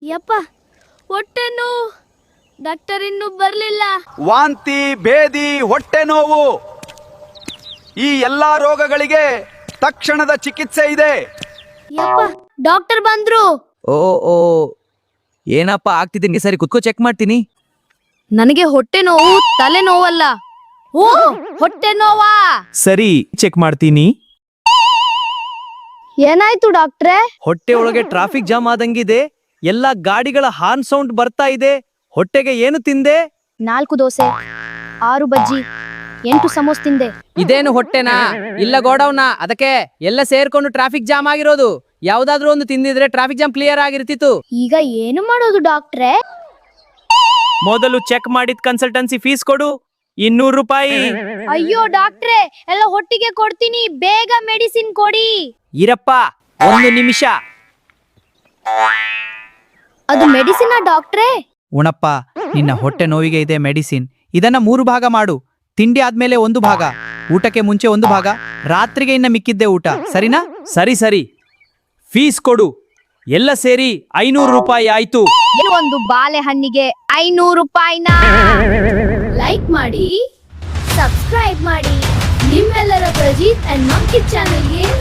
ಯಪ್ಪ ಹೊಟ್ಟೆ ನೋವು. ಡಾಕ್ಟರ್ ಇನ್ನೂ ಬರ್ಲಿಲ್ಲ. ವಾಂತಿ, ಭೇದಿ, ಹೊಟ್ಟೆ ನೋವು, ಈ ಎಲ್ಲಾ ರೋಗಗಳಿಗೆ ತಕ್ಷಣದ ಚಿಕಿತ್ಸೆ ಇದೆ. ಯಪ್ಪ ಡಾಕ್ಟರ್ ಬಂದ್ರು. ಓ ಓ ಏನಪ್ಪ ಆಗ್ತಿದ್ದೀನಿ, ಸರಿ ಕುತ್ಕೋ ಚೆಕ್ ಮಾಡ್ತೀನಿ. ನನಗೆ ಹೊಟ್ಟೆ ನೋವು, ತಲೆ ನೋವಲ್ಲ. ಓ ಹೊಟ್ಟೆ ನೋವಾ? ಸರಿ ಚೆಕ್ ಮಾಡ್ತೀನಿ. ಏನಾಯ್ತು ಡಾಕ್ಟ್ರೆ? ಹೊಟ್ಟೆ ಒಳಗೆ ಟ್ರಾಫಿಕ್ ಜಾಮ್ ಆದಂಗಿದೆ. ಎಲ್ಲಾ ಗಾಡಿಗಳ ಹಾರ್ನ್ ಸೌಂಡ್ ಬರ್ತಾ ಇದೆ. ಹೊಟ್ಟೆಗೆ ಏನು ತಿಂದೆ? 4 ದೋಸೆ, 6 ಬಜ್ಜಿ, 8 ಸಮೋಸ ತಿಂದೆ. ಇದೇನು ಹೊಟ್ಟೆನಾ? ಇಲ್ಲ ಗೋಡೌನ. ಅದಕ್ಕೆ ಎಲ್ಲ ಸೇರ್ಕೊಂಡು ಟ್ರಾಫಿಕ್ ಜಾಮ್ ಆಗಿರೋದು. ಯಾವ್ದಾದ್ರು ಒಂದು ತಿಂದಿದ್ರೆ ಟ್ರಾಫಿಕ್ ಜಾಮ್ ಕ್ಲಿಯರ್ ಆಗಿರ್ತಿತ್ತು. ಈಗ ಏನು ಮಾಡೋದು ಡಾಕ್ಟ್ರೆ? ಮೊದಲು ಚೆಕ್ ಮಾಡಿದ ಕನ್ಸಲ್ಟೆನ್ಸಿ ಫೀಸ್ ಕೊಡು, 200 ರೂಪಾಯಿ. ಅಯ್ಯೋ ಡಾಕ್ಟ್ರೆ, ಎಲ್ಲ ಹೊಟ್ಟಿಗೆ ಕೊಡ್ತೀನಿ, ಬೇಗ ಮೆಡಿಸಿನ್ ಕೊಡಿ. ಇರಪ್ಪ 1 ನಿಮಿಷ. ಅದು ಮೆಡಿಸಿನ್ ಡಾಕ್ಟ್ರೆ? ಉಣಪ್ಪ, ನಿನ್ನ ಹೊಟ್ಟೆ ನೋವಿಗೆ ಇದೆ ಮೆಡಿಸಿನ್. ಇದನ್ನ 3 ಭಾಗ ಮಾಡು. ತಿಂಡಿ ಆದ್ಮೇಲೆ 1 ಭಾಗ, ಊಟಕ್ಕೆ ಮುಂಚೆ 1 ಭಾಗ, ರಾತ್ರಿಗೆ ಇನ್ನ ಮಿಕ್ಕಿದ್ದೆ ಊಟ. ಸರಿನಾ? ಸರಿ ಸರಿ, ಫೀಸ್ ಕೊಡು. ಎಲ್ಲ ಸೇರಿ 500 ರೂಪಾಯಿ ಆಯ್ತು. ಒಂದು ಬಾಳೆಹಣ್ಣಿಗೆ 500 ರೂಪಾಯಿನ? ಲೈಕ್ ಮಾಡಿ, ಸಬ್ಸ್ಕ್ರೈಬ್ ಮಾಡಿ. ನಿಮ್ಮೆಲ್ಲರ ಪ್ರಜೀತ್ ಅಂಡ್ ಮಂಕಿ ಚಾನೆಲ್ಗೆ